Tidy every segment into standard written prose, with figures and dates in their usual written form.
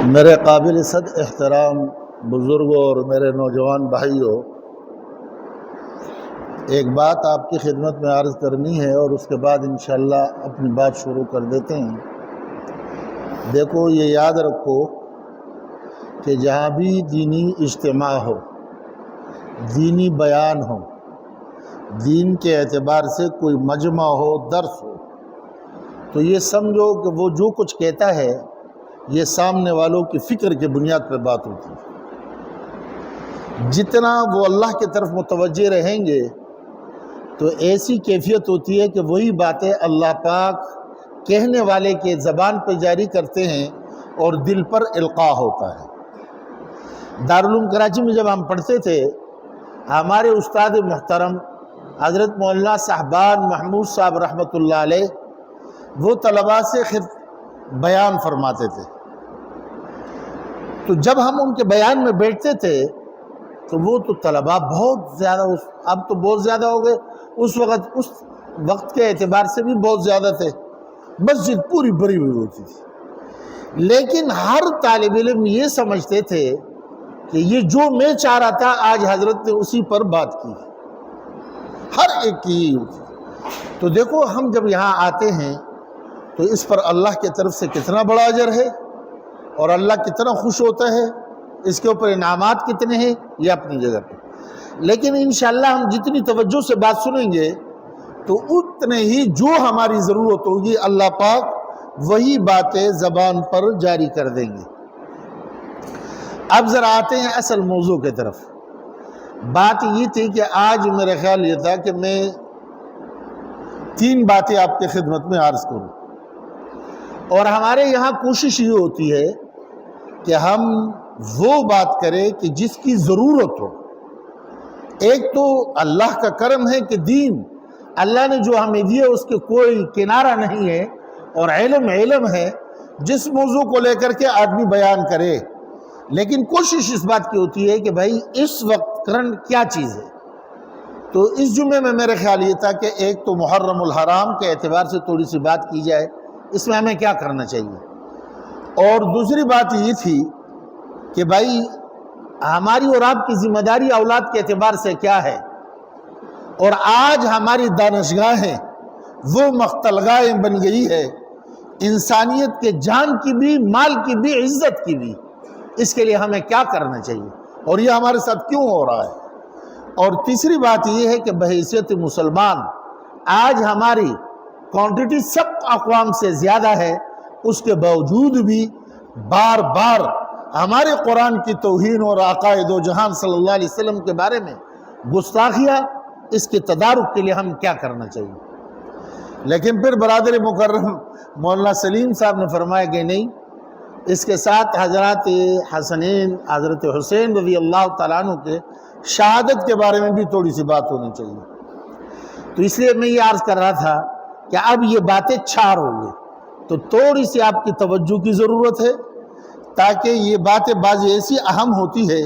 میرے قابل صد احترام بزرگوں اور میرے نوجوان بھائیوں، ایک بات آپ کی خدمت میں عرض کرنی ہے اور اس کے بعد انشاءاللہ اپنی بات شروع کر دیتے ہیں۔ دیکھو، یہ یاد رکھو کہ جہاں بھی دینی اجتماع ہو، دینی بیان ہو، دین کے اعتبار سے کوئی مجمع ہو، درس ہو، تو یہ سمجھو کہ وہ جو کچھ کہتا ہے یہ سامنے والوں کی فکر کی بنیاد پر بات ہوتی ہے۔ جتنا وہ اللہ کی طرف متوجہ رہیں گے تو ایسی کیفیت ہوتی ہے کہ وہی باتیں اللہ پاک کہنے والے کے زبان پہ جاری کرتے ہیں اور دل پر القاء ہوتا ہے۔ دارالعلوم کراچی میں جب ہم پڑھتے تھے، ہمارے استاد محترم حضرت مولانا صاحبان محمود صاحب رحمۃ اللہ علیہ وہ طلباء سے بیان فرماتے تھے، تو جب ہم ان کے بیان میں بیٹھتے تھے تو وہ تو طلباء بہت زیادہ، اب تو بہت زیادہ ہو گئے، اس وقت کے اعتبار سے بھی بہت زیادہ تھے، مسجد پوری بھری ہوئی ہوتی تھی، لیکن ہر طالب علم یہ سمجھتے تھے کہ یہ جو میں چاہ رہا تھا آج حضرت نے اسی پر بات کی، ہر ایک کی یہی ہوتی تھی۔ تو دیکھو، ہم جب یہاں آتے ہیں تو اس پر اللہ کی طرف سے کتنا بڑا اجر ہے اور اللہ کتنا خوش ہوتا ہے، اس کے اوپر انعامات کتنے ہیں، یہ اپنی جگہ پہ۔ لیکن انشاءاللہ ہم جتنی توجہ سے بات سنیں گے تو اتنے ہی جو ہماری ضرورت ہوگی اللہ پاک وہی باتیں زبان پر جاری کر دیں گے۔ اب ذرا آتے ہیں اصل موضوع کی طرف۔ بات یہ تھی کہ آج میرا خیال یہ تھا کہ میں 3 باتیں آپ کے خدمت میں عرض کروں، اور ہمارے یہاں کوشش یہ ہوتی ہے کہ ہم وہ بات کریں کہ جس کی ضرورت ہو۔ ایک تو اللہ کا کرم ہے کہ دین اللہ نے جو ہمیں دیا اس کے کوئی کنارہ نہیں ہے، اور علم ہے، جس موضوع کو لے کر کے آدمی بیان کرے، لیکن کوشش اس بات کی ہوتی ہے کہ بھائی اس وقت کرنٹ کیا چیز ہے۔ تو اس جمعے میں میرے خیال یہ تھا کہ ایک تو محرم الحرام کے اعتبار سے تھوڑی سی بات کی جائے، اس میں ہمیں کیا کرنا چاہیے، اور دوسری بات یہ تھی کہ بھائی ہماری اور آپ کی ذمہ داری اولاد کے اعتبار سے کیا ہے، اور آج ہماری دانشگاہیں وہ مختلگاہیں بن گئی ہے، انسانیت کے جان کی بھی، مال کی بھی، عزت کی بھی، اس کے لیے ہمیں کیا کرنا چاہیے اور یہ ہمارے ساتھ کیوں ہو رہا ہے۔ اور تیسری بات یہ ہے کہ بحیثیت مسلمان آج ہماری کوانٹٹی سب اقوام سے زیادہ ہے، اس کے باوجود بھی بار بار ہمارے قرآن کی توہین اور آقا دو جہان صلی اللہ علیہ وسلم کے بارے میں گستاخیاں، اس کے تدارک کے لیے ہم کیا کرنا چاہیے۔ لیکن پھر برادر مکرم مولانا سلیم صاحب نے فرمایا کہ نہیں، اس کے ساتھ حضرات حسنین حضرت حسین رضی اللہ تعالیٰ عنہ کے شہادت کے بارے میں بھی تھوڑی سی بات ہونی چاہیے۔ تو اس لیے میں یہ عرض کر رہا تھا کہ اب یہ باتیں 4 ہو گئی، تو تھوڑی سی آپ کی توجہ کی ضرورت ہے، تاکہ یہ باتیں بعضی ایسی اہم ہوتی ہے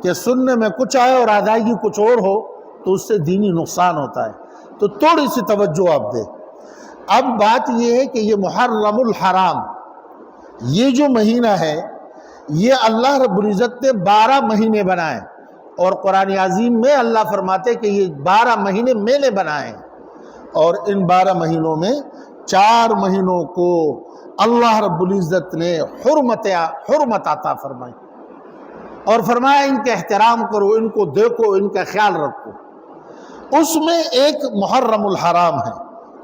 کہ سننے میں کچھ آئے اور ادائیگی کچھ اور ہو تو اس سے دینی نقصان ہوتا ہے، تو تھوڑی سی توجہ آپ دیں۔ اب بات یہ ہے کہ یہ محرم الحرام، یہ جو مہینہ ہے، یہ اللہ رب العزت نے 12 مہینے بنائے، اور قرآن عظیم میں اللہ فرماتے کہ یہ 12 مہینے میں نے بنائے ہیں، اور ان 12 مہینوں میں 4 مہینوں کو اللہ رب العزت نے حرمت عطا فرمائی، اور فرمایا ان کا احترام کرو، ان کو دیکھو، ان کا خیال رکھو۔ اس میں ایک محرم الحرام ہے،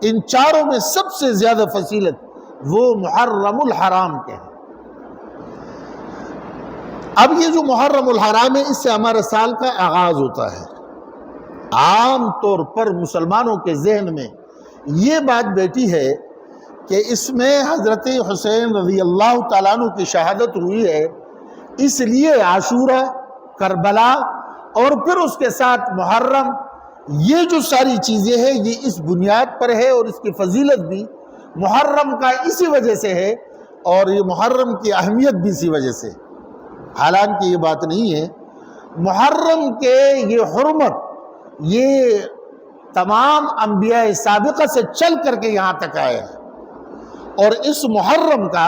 ان 4 میں سب سے زیادہ فضیلت وہ محرم الحرام کے ہیں۔ اب یہ جو محرم الحرام ہے، اس سے ہمارے سال کا آغاز ہوتا ہے۔ عام طور پر مسلمانوں کے ذہن میں یہ بات بیٹھی ہے کہ اس میں حضرت حسین رضی اللہ تعالیٰ عنہ کی شہادت ہوئی ہے، اس لیے عاشورہ، کربلا اور پھر اس کے ساتھ محرم، یہ جو ساری چیزیں ہیں یہ اس بنیاد پر ہے، اور اس کی فضیلت بھی محرم کا اسی وجہ سے ہے، اور یہ محرم کی اہمیت بھی اسی وجہ سے۔ حالانکہ یہ بات نہیں ہے، محرم کے یہ حرمت یہ تمام انبیاء سابقہ سے چل کر کے یہاں تک آئے ہیں، اور اس محرم کا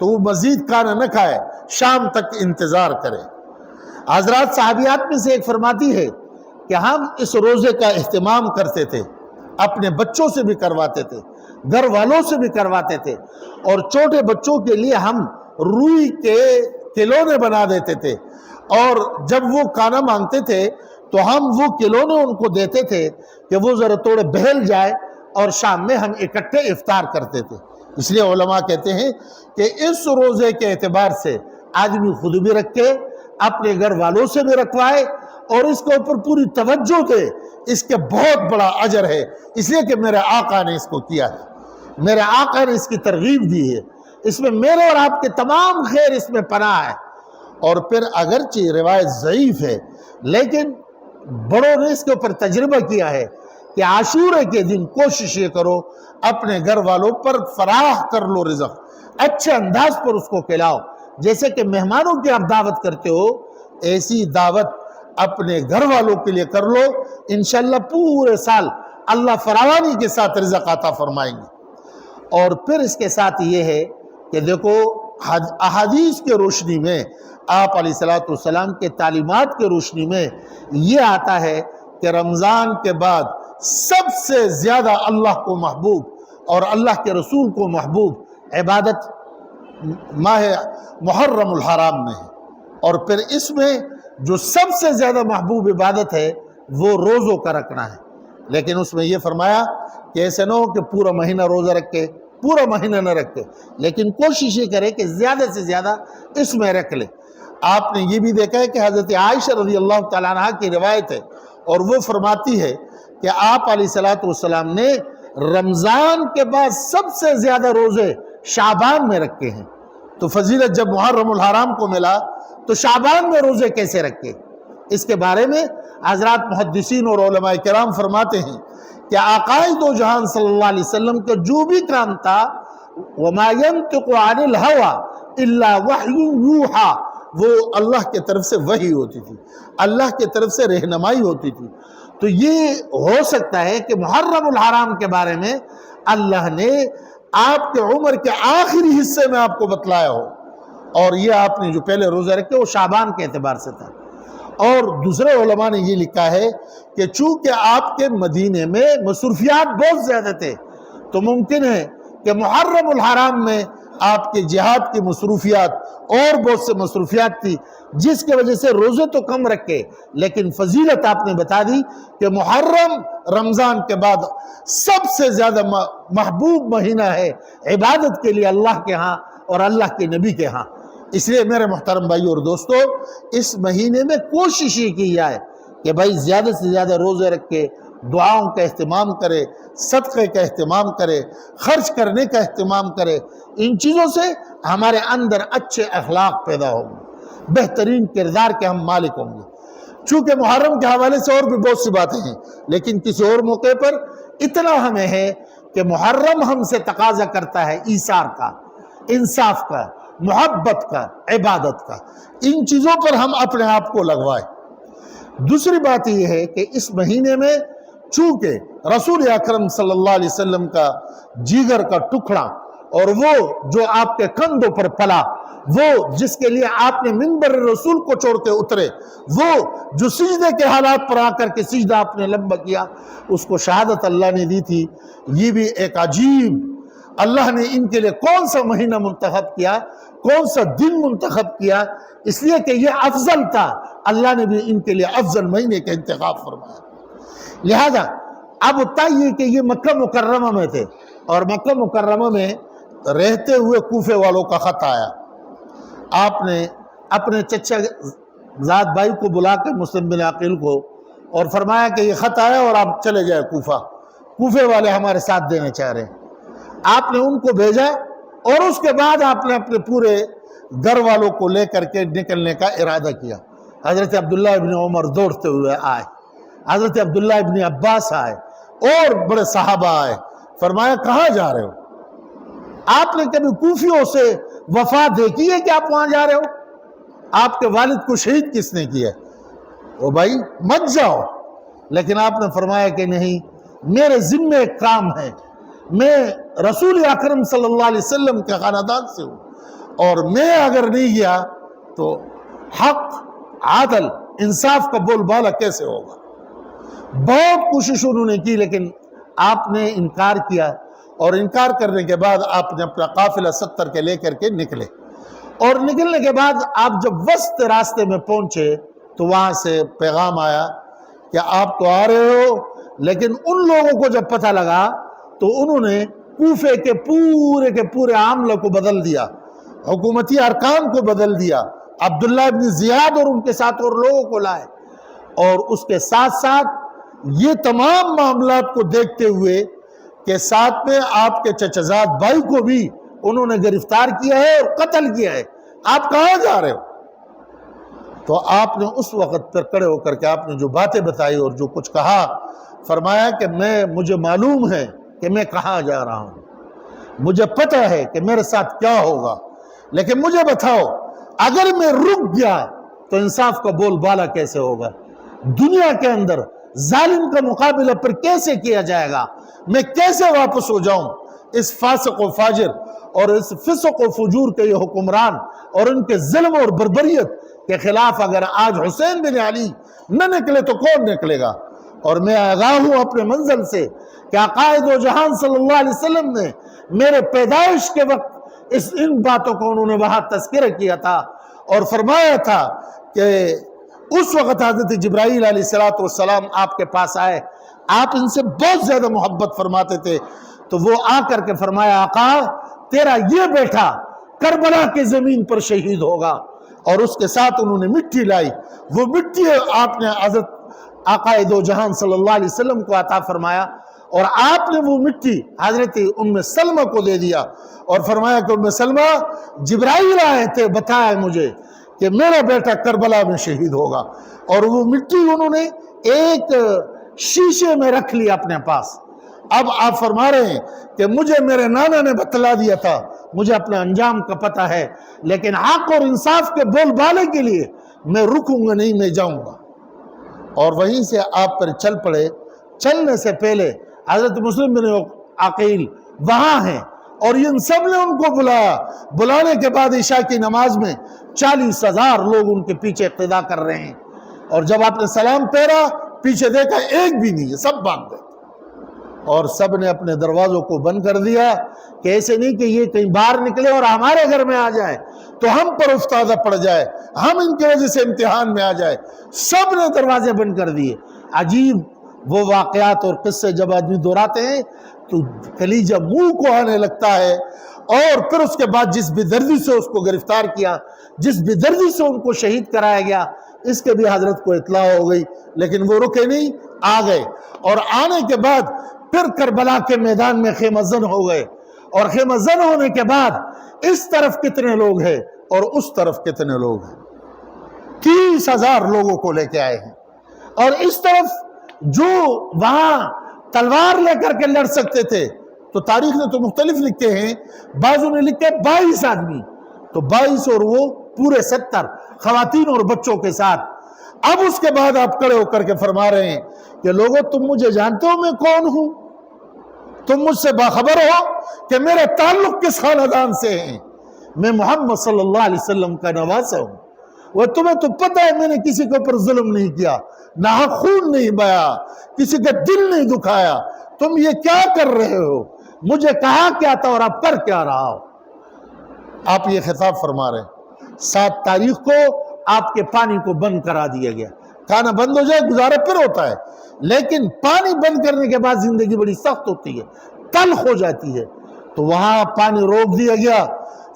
تو وہ مزید کھانا نہ کھائے، شام تک انتظار کرے۔ حضرات صحابیات میں سے ایک فرماتی ہے کہ ہم اس روزے کا اہتمام کرتے تھے، اپنے بچوں سے بھی کرواتے تھے، گھر والوں سے بھی کرواتے تھے، اور چھوٹے بچوں کے لیے ہم روئی کے کھلونے بنا دیتے تھے، اور جب وہ کھانا مانگتے تھے تو ہم وہ کھلونے ان کو دیتے تھے کہ وہ ذرا تھوڑے بہل جائے، اور شام میں ہم اکٹھے افطار کرتے تھے۔ اس لیے علماء کہتے ہیں کہ اس روزے کے اعتبار سے آدمی خود بھی رکھے، اپنے گھر والوں سے بھی رکھوائے، اور اس کے اوپر پوری توجہ دے، اس کے بہت بڑا اجر ہے، اس لیے کہ میرے آقا نے اس کو کیا ہے، میرے آقا نے اس کی ترغیب دی ہے، اس میں میرے اور آپ کے تمام خیر اس میں پناہ ہے۔ اور پھر اگرچہ روایت ضعیف ہے، لیکن بڑوں نے اس کے اوپر تجربہ کیا ہے کہ عاشورے کے دن کوشش یہ کرو اپنے گھر والوں پر فراخ کر لو رزق، اچھے انداز پر اس کو کھلاؤ، جیسے کہ مہمانوں کی آپ دعوت کرتے ہو ایسی دعوت اپنے گھر والوں کے لیے کر لو، انشاءاللہ پورے سال اللہ فراوانی کے ساتھ رزق عطا فرمائیں گے۔ اور پھر اس کے ساتھ یہ ہے کہ دیکھو احادیث کے روشنی میں، آپ علیہ السلام کے تعلیمات کے روشنی میں یہ آتا ہے کہ رمضان کے بعد سب سے زیادہ اللہ کو محبوب اور اللہ کے رسول کو محبوب عبادت ماہ محرم الحرام میں ہے، اور پھر اس میں جو سب سے زیادہ محبوب عبادت ہے وہ روزوں کا رکھنا ہے۔ لیکن اس میں یہ فرمایا کہ ایسے نہ ہو کہ پورا مہینہ روزہ رکھے، پورا مہینہ نہ رکھے، لیکن کوشش یہ کرے کہ زیادہ سے زیادہ اس میں رکھ لے۔ آپ نے یہ بھی دیکھا ہے کہ حضرت عائشہ رضی اللہ تعالیٰ عنہ کی روایت ہے، اور وہ فرماتی ہے کہ آپ علیہ السلام نے رمضان کے بعد سب سے زیادہ روزے شعبان میں رکھے ہیں۔ تو فضیلت جب محرم الحرام کو ملا تو شعبان میں روزے کیسے رکھے؟ اس کے بارے میں حضرات محدثین اور علماء کرام فرماتے ہیں کہ آقائے دو جہان صلی اللہ علیہ وسلم کا جو بھی کام تھا، وَمَا يَنْتِقُ عَنِ الْهَوَىٰ إِلَّا وَحْيٌ يُوحَىٰ، وہ اللہ کے طرف سے وحی ہوتی تھی، اللہ کے طرف سے رہنمائی ہوتی تھی۔ تو یہ ہو سکتا ہے کہ محرم الحرام کے بارے میں اللہ نے آپ کے عمر کے آخری حصے میں آپ کو بتلایا ہو، اور یہ آپ نے جو پہلے روزہ رکھے وہ شعبان کے اعتبار سے تھا۔ اور دوسرے علماء نے یہ لکھا ہے کہ چونکہ آپ کے مدینے میں مصروفیات بہت زیادہ تھے، تو ممکن ہے کہ محرم الحرام میں آپ کے جہاد کی مصروفیات اور بہت سے مصروفیات تھی، جس کی وجہ سے روزے تو کم رکھے، لیکن فضیلت آپ نے بتا دی کہ محرم رمضان کے بعد سب سے زیادہ محبوب مہینہ ہے عبادت کے لیے اللہ کے ہاں اور اللہ کے نبی کے ہاں۔ اس لیے میرے محترم بھائی اور دوستو، اس مہینے میں کوشش یہ کی جائے کہ بھائی زیادہ سے زیادہ روزے رکھ کے دعاؤں کا اہتمام کرے، صدقے کا اہتمام کرے، خرچ کرنے کا اہتمام کرے۔ ان چیزوں سے ہمارے اندر اچھے اخلاق پیدا ہوں گے، بہترین کردار کے ہم مالک ہوں گے۔ چونکہ محرم کے حوالے سے اور بھی بہت سی باتیں ہیں، لیکن کسی اور موقع پر اتنا ہمیں ہے کہ محرم ہم سے تقاضا کرتا ہے ایثار کا، انصاف کا، محبت کا، عبادت کا۔ ان چیزوں پر ہم اپنے آپ کو لگوائیں۔ دوسری بات یہ ہے کہ اس مہینے میں چونکہ رسول اکرم صلی اللہ علیہ وسلم کا جگر کا ٹکڑا، اور وہ جو آپ کے کندھوں پر پلا، وہ جس کے لیے آپ نے منبر رسول کو چھوڑ کے اترے، وہ جو سجدے کے حالات پر آ کر کے سجدہ آپ نے لمبا کیا، اس کو شہادت اللہ نے دی تھی۔ یہ بھی ایک عجیب، اللہ نے ان کے لیے کون سا مہینہ منتخب کیا، کون سا دن منتخب کیا؟ اس لیے کہ یہ افضل تھا، اللہ نے بھی ان کے لیے افضل مہینے کا انتخاب فرمایا۔ لہذا اب بتائیے کہ یہ مکہ مکرمہ میں تھے، اور مکہ مکرمہ میں رہتے ہوئے کوفے والوں کا خط آیا۔ آپ نے اپنے چچا زاد بھائی کو بلا کر مسلم بن عقیل کو اور فرمایا کہ یہ خط آیا اور آپ چلے جائے کوفہ، کوفے والے ہمارے ساتھ دینا چاہ رہے ہیں۔ آپ نے ان کو بھیجا، اور اس کے بعد آپ نے اپنے پورے گھر والوں کو لے کر کے نکلنے کا ارادہ کیا۔ حضرت عبداللہ ابن عمر دوڑتے ہوئے آئے، حضرت عبداللہ ابن عباس آئے، اور بڑے صحابہ آئے۔ فرمایا کہاں جا رہے ہو؟ آپ نے کبھی کوفیوں سے وفا دیکھی ہے کہ آپ وہاں جا رہے ہو؟ آپ کے والد کو شہید کس نے کیا؟ او بھائی مت جاؤ۔ لیکن آپ نے فرمایا کہ نہیں، میرے ذمہ ایک کام ہے، میں رسول اکرم صلی اللہ علیہ وسلم کے خاندان سے ہوں، اور میں اگر نہیں گیا تو حق، عادل، انصاف کا بول بالا کیسے ہوگا؟ بہت کوشش انہوں نے کی لیکن آپ نے انکار کیا، اور انکار کرنے کے بعد آپ نے اپنا قافلہ 70 کے لے کر کے نکلے، اور نکلنے کے بعد آپ جب وسط راستے میں پہنچے تو وہاں سے پیغام آیا کہ آپ تو آ رہے ہو، لیکن ان لوگوں کو جب پتہ لگا تو انہوں نے کوفے کے پورے عاملہ کو بدل دیا، حکومتی ارکان کو بدل دیا، عبداللہ ابن زیاد اور ان کے ساتھ اور لوگوں کو لائے، اور اس کے ساتھ ساتھ یہ تمام معاملات کو دیکھتے ہوئے کہ ساتھ میں آپ کے چچزاد بھائی کو بھی انہوں نے گرفتار کیا ہے اور قتل کیا ہے، آپ کہاں جا رہے ہو؟ تو آپ نے اس وقت پر کھڑے ہو کر کے آپ نے جو باتیں بتائی اور جو کچھ کہا، فرمایا کہ مجھے معلوم ہے کہ میں کہاں جا رہا ہوں، مجھے پتہ ہے کہ میرے ساتھ کیا ہوگا، لیکن مجھے بتاؤ اگر میں رک گیا تو انصاف کا بول بالا کیسے ہوگا؟ دنیا کے اندر ظالم کا مقابلہ پر کیسے کیا جائے گا؟ میں کیسے واپس ہو جاؤں اس فاسق و فاجر اور اس فسق و فجور کے یہ حکمران اور ان کے ظلم اور بربریت کے خلاف؟ اگر آج حسین بن علی نہ نکلے تو کون نکلے گا؟ اور میں آگاہ ہوں اپنے منزل سے کہ آقا دو جہان صلی اللہ علیہ وسلم نے میرے پیدائش کے وقت ان باتوں کو انہوں نے وہاں تذکرہ کیا تھا اور فرمایا تھا کہ اس وقت حضرت جبرائیل علیہ السلام آپ کے پاس آئے، آپ ان سے بہت زیادہ محبت فرماتے تھے، تو وہ آ کر کے فرمایا آقا تیرا یہ بیٹا کربلا کی زمین پر شہید ہوگا، اور اس کے ساتھ انہوں نے مٹی لائی، وہ مٹی آپ نے حضرت آقا دو جہان صلی اللہ علیہ وسلم کو عطا فرمایا، اور آپ نے وہ مٹی حضرت ام سلمہ کو دے دیا اور فرمایا کہ ام سلمہ جبرائیل آئے تھے بتایا مجھے کہ میرا بیٹا کربلا میں شہید ہوگا، اور وہ مٹی انہوں نے ایک شیشے میں رکھ لی اپنے پاس۔ اب آپ فرما رہے ہیں کہ مجھے میرے نانا نے بتلا دیا تھا، مجھے اپنے انجام کا پتہ ہے، لیکن حق اور انصاف کے بول بالے کے لیے میں رکوں گا نہیں، میں جاؤں گا۔ اور وہیں سے آپ پر چل پڑے۔ چلنے سے پہلے حضرت مسلم بن عقیل وہاں ہیں، اور ان سب نے ان کو بلایا، بلانے کے بعد عشاء کی نماز میں 40,000 لوگ ان کے پیچھے اقتدا کر رہے ہیں، اور جب آپ نے سلام پھیرا پیچھے دیکھا ایک بھی نہیں ہے، سب بھاگ گئے، اور سب نے اپنے دروازوں کو بند کر دیا کہ ایسے نہیں کہ یہ کہیں باہر نکلے اور ہمارے گھر میں آ جائے تو ہم پر افتادہ پڑ جائے، ہم ان کی وجہ سے امتحان میں آ جائے۔ سب نے دروازے بند کر دیے۔ عجیب وہ واقعات اور قصے جب آدمی دہراتے ہیں تو کلیجہ منہ کو آنے لگتا ہے۔ اور پھر اس کے بعد جس بے دردی سے اس کو گرفتار کیا، جس بے دردی سے ان کو شہید کرایا گیا، اس کے بھی حضرت کو اطلاع ہو گئی، لیکن وہ رکے نہیں، آ گئے، اور آنے کے بعد پھر کربلا کے میدان میں خیمہ زن ہو گئے، اور خیمہ زن ہونے کے بعد اس طرف کتنے لوگ ہیں اور اس طرف کتنے لوگ ہیں، 30,000 لوگوں کو لے کے آئے ہیں، اور اس طرف جو وہاں تلوار لے کر کے لڑ سکتے تھے، تو تاریخ نے تو مختلف لکھے ہیں، بعضوں نے لکھے 22 آدمی، تو 22 اور وہ پورے 70 خواتین اور بچوں کے ساتھ۔ اب اس کے بعد آپ کھڑے ہو کر کے فرما رہے ہیں کہ لوگوں تم مجھے جانتے ہو میں کون ہوں؟ تم مجھ سے باخبر ہو کہ میرے تعلق کس خاندان سے ہیں؟ میں محمد صلی اللہ علیہ وسلم کا نواسہ ہوں، وہ تمہیں تو پتہ ہے میں نے کسی کے اوپر ظلم نہیں کیا، نہ خون نہیں بہایا، کسی کا دل نہیں دکھایا، تم یہ کیا کر رہے ہو؟ مجھے کہا کیا تھا اور اب کر کیا رہا ہو؟ آپ یہ خطاب فرما رہے ہیں۔ 7 تاریخ کو آپ کے پانی کو بند کرا دیا گیا، کھانا بند ہو جائے گزارا پھر ہوتا ہے، لیکن پانی بند کرنے کے بعد زندگی بڑی سخت ہوتی ہے، تلخ ہو جاتی ہے، تو وہاں پانی روک دیا گیا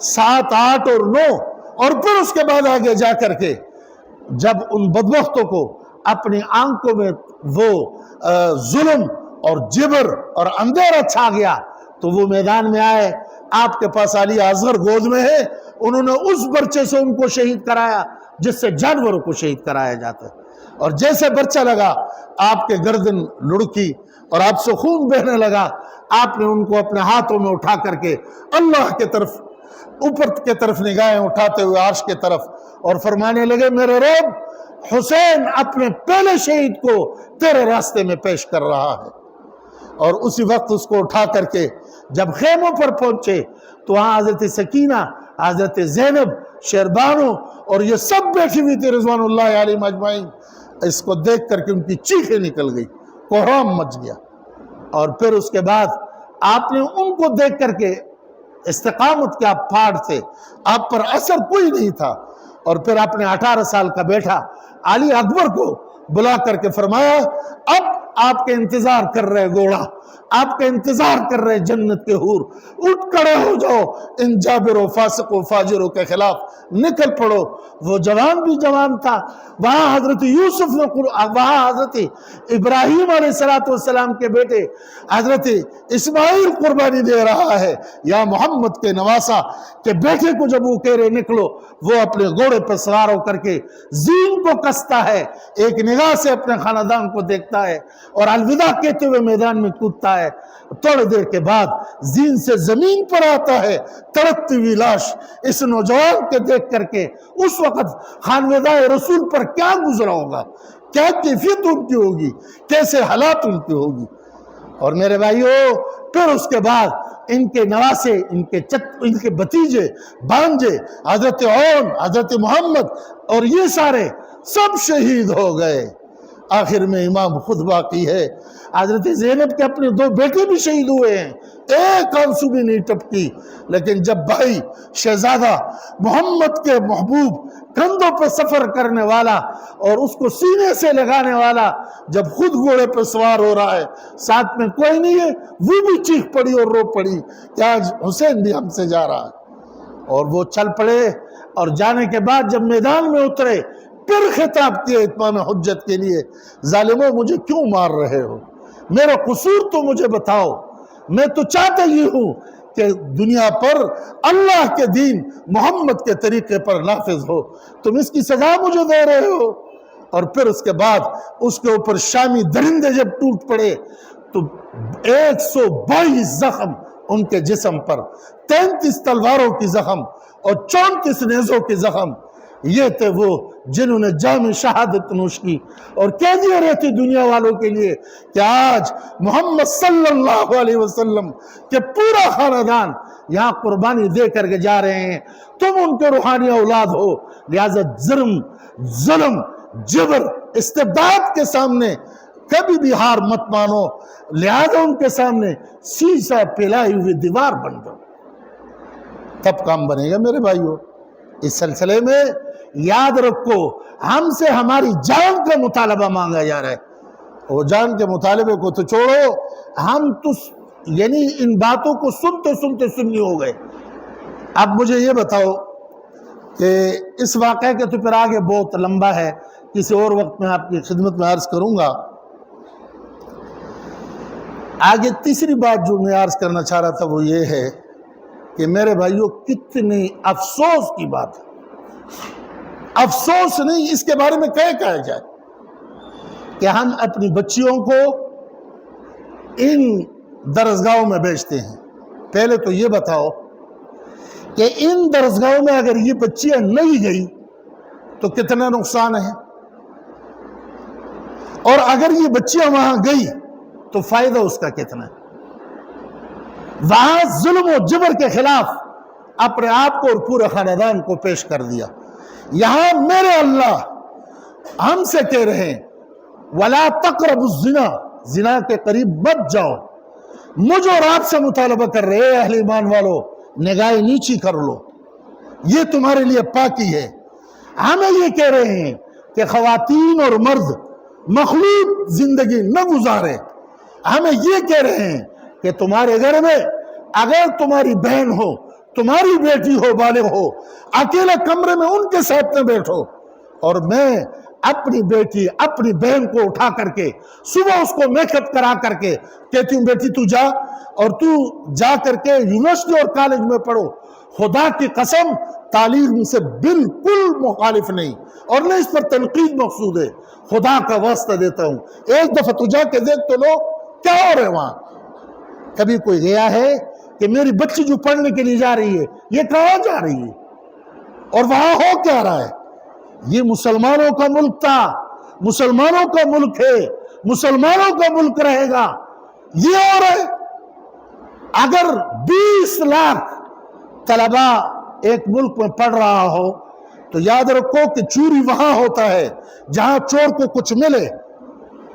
7، 8 اور 9، اور پھر اس کے بعد آگے جا کر کے جب ان بدبختوں کو اپنی آنکھوں میں وہ ظلم اور جبر اور اندھیرا چھا گیا تو وہ میدان میں آئے۔ آپ کے پاس علی اصغر گود میں ہے، انہوں نے اس برچے سے ان کو شہید کرایا جس سے جانوروں کو شہید کرایا جاتا ہے، اور جیسے برچہ لگا آپ کے گردن لڑکی اور آپ سے خون بہنے لگا، آپ نے ان کو اپنے ہاتھوں میں اٹھا کر کے اللہ کے طرف اوپر کے طرف نگاہیں اٹھاتے ہوئے عرش کے طرف، اور فرمانے لگے میرے رب حسین اپنے پہلے شہید کو تیرے راستے میں پیش کر رہا ہے۔ اور اسی وقت اس کو اٹھا کر کے جب خیموں پر پہنچے تو وہاں حضرت سکینہ حضرت زینب، شیربانو اور یہ سب بیٹھی ہوئی تھی رضوان اللہ علیہم اجمعین. اس کو دیکھ کر کے ان کی چیخیں نکل گئی، کوہرام مچ گیا. اور پھر اس کے بعد آپ نے ان کو دیکھ کر کے استقامت کے آپ پھاڑ تھے، آپ پر اثر کوئی نہیں تھا. اور پھر اپنے 18 سال کا بیٹا علی اکبر کو بلا کر کے فرمایا اب آپ کے انتظار کر رہے گھوڑا، آپ کے انتظار کر رہے جنت کے حور، اٹھ کھڑے ہو جاؤ، ان جابر و فاسق و فاجروں کے خلاف نکل پڑو. وہ جوان بھی جوان تھا. وہاں حضرت یوسف نے وہاں حضرت ابراہیم علیہ السلام کے بیٹے حضرت اسماعیل قربانی دے رہا ہے. یا محمد کے نواسا کے بیٹے کو جب وہ کہہ رہے نکلو، وہ اپنے گھوڑے پر سوار ہو کر کے زین کو کستا ہے، ایک نگاہ سے اپنے خاندان کو دیکھتا ہے اور الوداع کہتے ہوئے میدان میں کودتا ہے. تھوڑی دیر کے بعد زین سے زمین پر آتا ہے تڑپتی ہوئی لاش. اس نوجوان کے دیکھ کر کے اس وقت خانوادہ رسول پر کیا گزرا ہوگا، کیا کیفیت ان کی ہوگی، کیسے حالات ان کی ہوگی. اور میرے بھائیو پھر اس کے بعد ان کے نواسے، ان کے بھتیجے بانجے حضرت عون، حضرت محمد اور یہ سارے سب شہید ہو گئے. آخر میں امام خود باقی ہے. حضرت زینب کے اپنے 2 بیٹے بھی شہید ہوئے ہیں، ایک آنسو بھی نہیں ٹپکی. لیکن جب بھائی شہزادہ محمد کے محبوب کندھوں پہ سفر کرنے والا اور اس کو سینے سے لگانے والا جب خود گھوڑے پہ سوار ہو رہا ہے، ساتھ میں کوئی نہیں ہے، وہ بھی چیخ پڑی اور رو پڑی کہ آج حسین بھی ہم سے جا رہا ہے. اور وہ چل پڑے اور جانے کے بعد جب میدان میں اترے پھر خطاب کیا اتمام حجت کے لیے، ظالموں مجھے کیوں مار رہے ہو، میرا قصور تو مجھے بتاؤ، میں تو چاہتا ہی ہوں کہ دنیا پر اللہ کے دین محمد کے طریقے پر نافذ ہو، تم اس کی سزا مجھے دے رہے ہو. اور پھر اس کے بعد اس کے اوپر شامی درندے جب ٹوٹ پڑے تو 122 زخم ان کے جسم پر، 33 تلواروں کی زخم اور 34 نیزوں کی زخم. یہ تھے وہ جنہوں نے جام شہادت نوش کی اور کہہ دیا رہتی دنیا والوں کے لیے کہ آج محمد صلی اللہ علیہ وسلم کے پورا خاندان یہاں قربانی دے کر کے جا رہے ہیں، تم ان کے روحانی اولاد ہو، لہذا جرم، ظلم، جبر، استبداد کے سامنے کبھی بھی ہار مت مانو، لہذا ان کے سامنے سیسا پلائی ہوئی دیوار بن جاؤ، تب کام بنے گا. میرے بھائیو اس سلسلے میں یاد رکھو ہم سے ہماری جان کا مطالبہ مانگا جا رہا ہے. وہ جان کے مطالبے کو تو چھوڑو، ہم تو یعنی ان باتوں کو سنتے سنتے سنی ہو گئے. اب مجھے یہ بتاؤ کہ اس واقعے کے تو پھر آگے بہت لمبا ہے، کسی اور وقت میں آپ کی خدمت میں عرض کروں گا. آگے تیسری بات جو میں عرض کرنا چاہ رہا تھا وہ یہ ہے کہ میرے بھائیوں کتنی افسوس کی بات ہے، افسوس نہیں اس کے بارے میں کہا جائے کہ ہم اپنی بچیوں کو ان درسگاہوں میں بیچتے ہیں. پہلے تو یہ بتاؤ کہ ان درسگاہوں میں اگر یہ بچیاں نہیں گئی تو کتنا نقصان ہے، اور اگر یہ بچیاں وہاں گئی تو فائدہ اس کا کتنا ہے. وہاں ظلم و جبر کے خلاف اپنے آپ کو اور پورے خاندان کو پیش کر دیا. یہاں میرے اللہ ہم سے کہہ رہے ہیں وَلَا تَقْرَبُوا الزِّنَا، زنا کے قریب مت جاؤ. مجھ اور آپ سے مطالبہ کر رہے ہیں اہل ایمان والو، نگاہ نیچی کر لو، یہ تمہارے لیے پاکی ہے. ہمیں یہ کہہ رہے ہیں کہ خواتین اور مرد مخلوط زندگی نہ گزارے. ہمیں یہ کہہ رہے ہیں کہ تمہارے گھر میں اگر تمہاری بہن ہو، تمہاری بیٹی ہو، بالغ ہو، اکیلے کمرے میں ان کے ساتھ میں بیٹھو، اور میں اپنی بیٹی اپنی بہن کو اٹھا کر کے صبح اس کو میک اپ کرا کر کے کہتی ہوں بیٹی تو جا، اور تو جا کر کے یونیورسٹی اور کالج میں پڑھو. خدا کی قسم تعلیم سے بالکل مخالف نہیں اور نہ اس پر تنقید مقصود ہے. خدا کا واسطہ دیتا ہوں ایک دفعہ تو جا کے دیکھ تو لو کیا ہو رہے وہاں. کبھی کوئی گیا ہے کہ میری بچی جو پڑھنے کے لیے جا رہی ہے یہ کہاں جا رہی ہے اور وہاں ہو کیا رہا ہے؟ یہ مسلمانوں کا ملک تھا، مسلمانوں کا ملک ہے، مسلمانوں کا ملک رہے گا. یہ ہو رہا ہے. اگر 20 لاکھ طلباء ایک ملک میں پڑھ رہا ہو تو یاد رکھو کہ چوری وہاں ہوتا ہے جہاں چور کو کچھ ملے.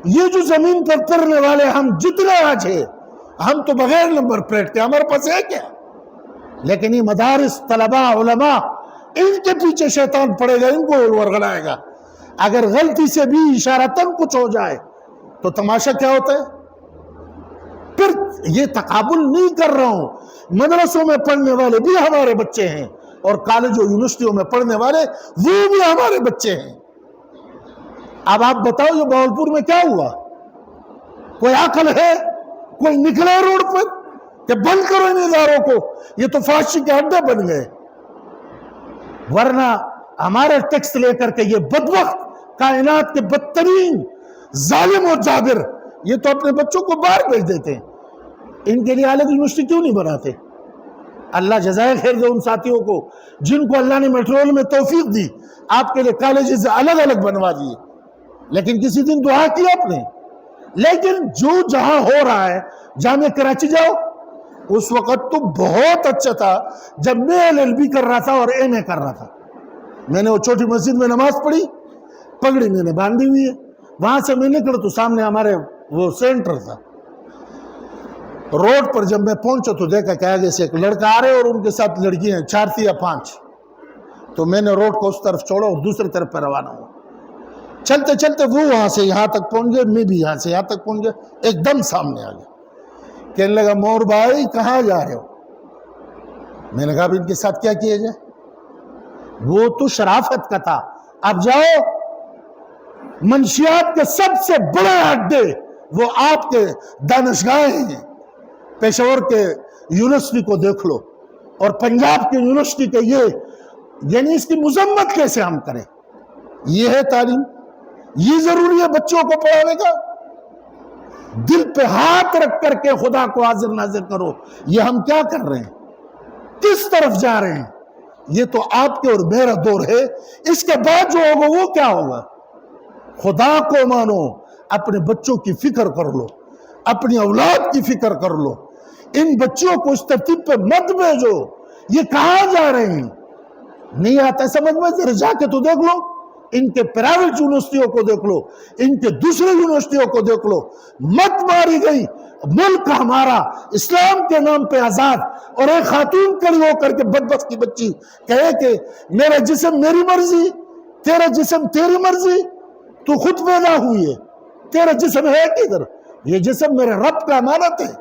یہ جو زمین پر پڑھنے والے ہم جتنے آج ہیں، ہم تو بغیر نمبر پلیٹ کے، ہمارے پاس ہے کیا؟ لیکن یہ مدارس، طلباء، علماء، ان کے پیچھے شیطان پڑے گا، ان کو ورگلائے گا. اگر غلطی سے بھی اشارتاً کچھ ہو جائے تو تماشا کیا ہوتا ہے؟ پھر یہ تقابل نہیں کر رہا ہوں، مدرسوں میں پڑھنے والے بھی ہمارے بچے ہیں اور کالج اور یونیورسٹیوں میں پڑھنے والے وہ بھی ہمارے بچے ہیں. اب آپ بتاؤ یہ بہاولپور میں کیا ہوا؟ کوئی عقل ہے؟ کوئی نکلے روڈ پر کہ بند کرو ان اداروں کو؟ یہ تو فحاشی کے اڈے بن گئے. ورنہ ہمارے ٹیکس لے کر کے یہ بدبخت کائنات کے بدترین ظالم اور جابر یہ تو اپنے بچوں کو باہر بھیج دیتے ہیں. ان کے لیے الگ یونیورسٹی کیوں نہیں بناتے؟ اللہ جزائے خیر دے ان ساتھیوں کو جن کو اللہ نے میٹرول میں توفیق دی، آپ کے لیے کالجز الگ الگ بنوا دیے. لیکن کسی دن دعا کی آپ نے؟ لیکن جو جہاں ہو رہا ہے، جامعہ کراچی جاؤ، اس وقت تو بہت اچھا تھا جب میں LLB کر رہا تھا اور MA کر رہا تھا. میں نے وہ چھوٹی مسجد میں نماز پڑھی، پگڑی میں نے باندھی ہوئی ہے. وہاں سے میں نکلا تو سامنے ہمارے وہ سینٹر تھا. روڈ پر جب میں پہنچا تو دیکھا کہ آگے سے ایک لڑکا آ رہے اور ان کے ساتھ لڑکیاں 4 تھی یا 5. تو میں نے روڈ کو اس طرف چھوڑا اور دوسری طرف پہ روانہ ہوا. چلتے چلتے وہ وہاں سے یہاں تک پہنچ گئے، میں بھی یہاں سے یہاں تک پہنچ گیا. ایک دم سامنے آ گیا، کہنے لگا مور بھائی کہاں جا رہے ہو؟ میں نے کہا اب ان کے ساتھ کیا کیا جائے؟ وہ تو شرافت کا تھا. اب جاؤ منشیات کے سب سے بڑے اڈے وہ آپ کے دانشگاہیں ہیں. پشاور کے یونیورسٹی کو دیکھ لو اور پنجاب کے یونیورسٹی کے یہ، یعنی اس کی مذمت کیسے ہم کریں؟ یہ ہے تعلیم؟ یہ ضروری ہے بچوں کو پڑھانے کا؟ دل پہ ہاتھ رکھ کر کے خدا کو حاضر ناظر کرو، یہ ہم کیا کر رہے ہیں؟ کس طرف جا رہے ہیں؟ یہ تو آپ کے اور میرا دور ہے. اس کے بعد جو ہوگا وہ کیا ہوگا؟ خدا کو مانو، اپنے بچوں کی فکر کر لو، اپنی اولاد کی فکر کر لو. ان بچوں کو اس ترتیب پہ مت بھیجو. یہ کہاں جا رہے ہیں؟ نہیں آتا سمجھ میں؟ ذرا جا کے تو دیکھ لو، ان کے پرائیویٹ یونیورسٹیوں کو دیکھ لو، ان کے دوسرے یونیورسٹیوں کو دیکھ لو. مت ماری گئی. ملک ہمارا اسلام کے نام پہ آزاد، اور ایک خاتون کھڑی ہو کر کے بدبخت کی بچی کہے کہ میرا جسم میری مرضی، تیرا جسم تیری مرضی. تو خود پیدا ہوئی ہے، تیرا جسم ہے کدھر؟ یہ جسم میرے رب کا امانت ہے،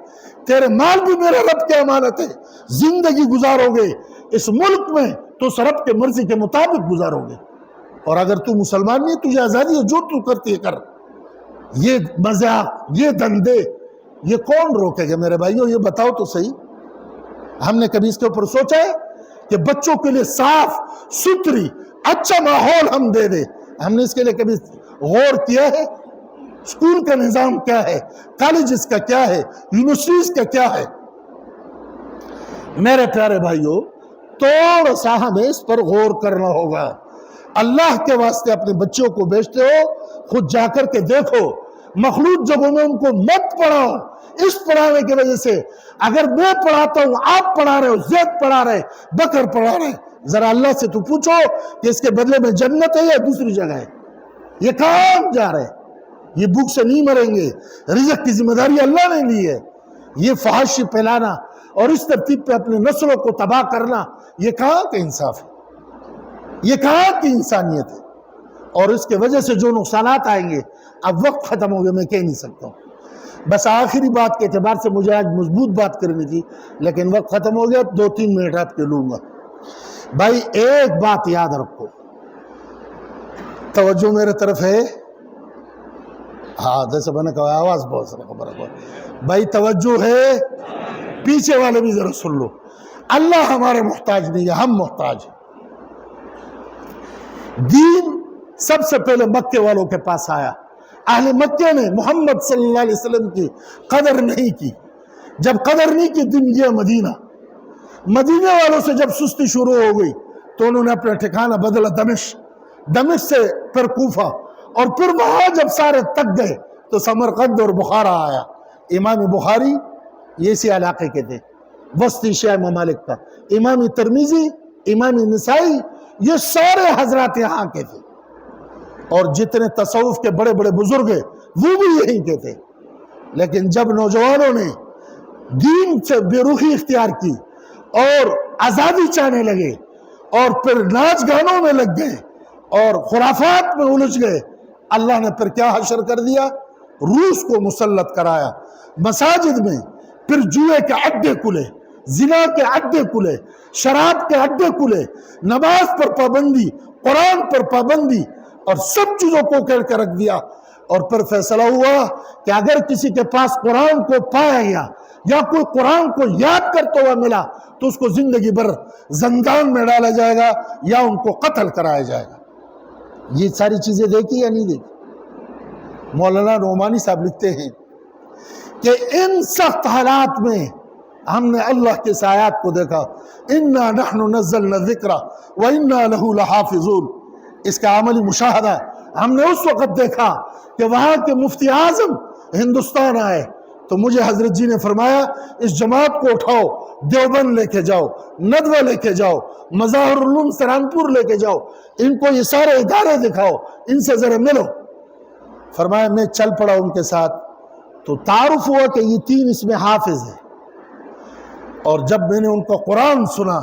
تیرے مال بھی میرے رب کے امانت ہے. زندگی گزارو گے اس ملک میں تو اس رب کے مرضی کے مطابق گزارو گے. اور اگر تو مسلمان نہیں، تجھے آزادی ہے، جو تو کرتی ہے کر. یہ مذاق، یہ دندے، یہ کون روکے گا میرے بھائیوں؟ یہ بتاؤ تو صحیح. ہم نے کبھی اس کے اوپر سوچا ہے کہ بچوں کے لیے صاف ستھری اچھا ماحول ہم دے دیں؟ ہم نے اس کے لیے کبھی غور کیا ہے؟ اسکول کا نظام کیا ہے؟ کالجز کا کیا ہے؟ یونیورسٹیز کا کیا ہے؟ میرے پیارے بھائیوں، تھوڑا سا ہمیں اس پر غور کرنا ہوگا. اللہ کے واسطے اپنے بچوں کو بیچتے ہو، خود جا کر کے دیکھو. مخلوط جگہوں میں ان کو مت پڑھاؤ. اس پڑھانے کی وجہ سے اگر میں پڑھاتا ہوں، آپ پڑھا رہے ہو، زید پڑھا رہے، بکر پڑھا رہے، ذرا اللہ سے تو پوچھو کہ اس کے بدلے میں جنت ہے یا دوسری جگہ ہے؟ یہ کہاں جا رہے؟ یہ بھوک سے نہیں مریں گے. رزق کی ذمہ داری اللہ نے لی ہے. یہ فحاشی پھیلانا اور اس ترتیب پہ اپنے نسلوں کو تباہ کرنا، یہ کہاں کا انصاف ہے؟ یہ کہاں کی انسانیت ہے؟ اور اس کے وجہ سے جو نقصانات آئیں گے، اب وقت ختم ہو گیا، میں کہہ نہیں سکتا ہوں. بس آخری بات کے اعتبار سے مجھے آج مضبوط بات کرنی تھی، لیکن وقت ختم ہو گیا. 2-3 منٹ آپ کے لوں گا. بھائی ایک بات یاد رکھو، توجہ میرے طرف ہے؟ ہاں جیسے میں نے کہا آواز بہت سارا خبر ہے. بھائی توجہ ہے؟ پیچھے والے بھی ذرا سن لو. اللہ ہمارے محتاج نہیں ہے، ہم محتاج ہیں. دین سب سے پہلے مکے والوں کے پاس آیا. اہل مکے نے محمد صلی اللہ علیہ وسلم کی قدر نہیں کی. جب قدر نہیں کی، دن گیا مدینہ. مدینہ والوں سے جب سستی شروع ہو گئی تو انہوں نے اپنا ٹھکانہ بدلا دمشق سے پھر کوفہ، اور پھر وہاں جب سارے تک گئے تو سمرقند اور بخارا آیا. امام بخاری یہ اسی علاقے کے تھے، وسطی ایشیائی ممالک کا. امام ترمذی امام نسائی، یہ سارے حضرات یہاں کے تھے، اور جتنے تصوف کے بڑے بڑے بزرگ ہیں وہ بھی یہیں کے تھے۔ لیکن جب نوجوانوں نے دین سے بے رخی اختیار کی اور آزادی چاہنے لگے اور پھر ناچ گانوں میں لگ گئے اور خرافات میں الجھ گئے، اللہ نے پھر کیا حشر کر دیا؟ روس کو مسلط کرایا مساجد میں، پھر جوئے کے اڈے کھلے، زنا کے اڈے کھلے، شراب کے اڈے کھلے، نماز پر پابندی، قرآن پر پابندی، اور سب چیزوں کو کر کے رکھ دیا۔ اور پھر فیصلہ ہوا کہ اگر کسی کے پاس قرآن کو پایا گیا یا کوئی قرآن کو یاد کرتا ہوا ملا تو اس کو زندگی بھر زندان میں ڈالا جائے گا یا ان کو قتل کرایا جائے گا۔ یہ ساری چیزیں دیکھی یا نہیں دیکھی؟ مولانا نعمانی صاحب لکھتے ہیں کہ ان سخت حالات میں ہم نے اللہ کے آیات کو دیکھا، اِنَّا نَحْنُ نَزَّلْنَا الذِّكْرَ وَإِنَّا لَهُ لَحَافِظُونَ۔ اس کا عملی مشاہدہ ہم نے اس وقت دیکھا کہ وہاں کے مفتی اعظم ہندوستان آئے تو مجھے حضرت جی نے فرمایا اس جماعت کو اٹھاؤ، دیوبند لے کے جاؤ، ندوہ لے کے جاؤ، مظاہر العلوم سہارنپور لے کے جاؤ، ان کو یہ سارے ادارے دکھاؤ، ان سے ذرا ملو۔ فرمایا میں چل پڑا ان کے ساتھ، تو تعارف ہوا کہ یہ تین اس میں حافظ ہیں، اور جب میں نے ان کا قرآن سنا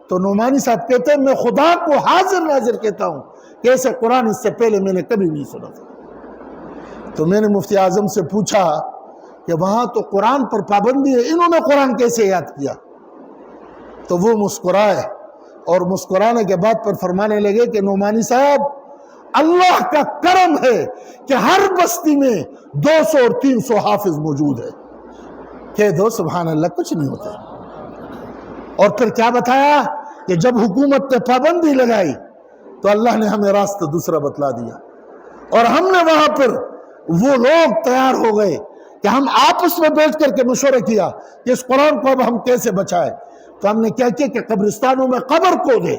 تو نعمانی صاحب کہتے ہیں میں خدا کو حاضر ناظر کہتا ہوں کہ ایسے قرآن اس سے پہلے میں نے کبھی نہیں سنا تھا۔ تو میں نے مفتی اعظم سے پوچھا کہ وہاں تو قرآن پر پابندی ہے، انہوں نے قرآن کیسے یاد کیا؟ تو وہ مسکرائے، اور مسکرانے کے بعد پر فرمانے لگے کہ نعمانی صاحب اللہ کا کرم ہے کہ ہر بستی میں 200 اور 300 حافظ موجود ہے۔ کہہ دو سبحان اللہ، کچھ نہیں ہوتا۔ اور پھر کیا بتایا کہ جب حکومت نے پابندی لگائی تو اللہ نے ہمیں راستہ دوسرا بتلا دیا، اور ہم نے وہاں پر وہ لوگ تیار ہو گئے کہ ہم آپس میں بیٹھ کر کے مشورہ کیا کہ اس قرآن کو اب ہم کیسے بچائیں۔ تو ہم نے کیا کیا کہ قبرستانوں میں قبر کھودے،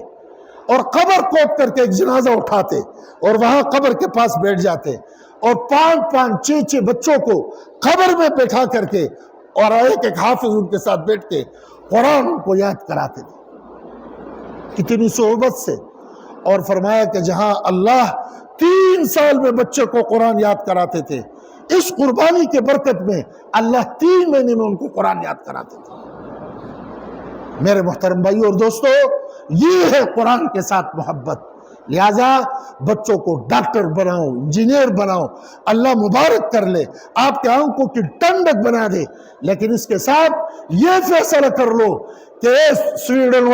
اور قبر کھود کر کے ایک جنازہ اٹھاتے اور وہاں قبر کے پاس بیٹھ جاتے، اور 5-5 6-6 بچوں کو قبر میں بیٹھا کر کے اور ایک ایک حافظ ان کے ساتھ بیٹھ کے قرآن کو یاد کراتے تھے، کتنی صحبت سے۔ اور فرمایا کہ جہاں اللہ 3 سال میں بچے کو قرآن یاد کراتے تھے، اس قربانی کے برکت میں اللہ 3 مہینے میں ان کو قرآن یاد کراتے تھے۔ میرے محترم بھائی اور دوستو، یہ ہے قرآن کے ساتھ محبت۔ لہذا بچوں کو ڈاکٹر بناؤ، انجینئر بناؤ، اللہ مبارک کر لے، آپ کے آنکھوں کی ٹنڈک بنا دے، لیکن اس کے ساتھ یہ فیصلہ کر لو کہ سویڈن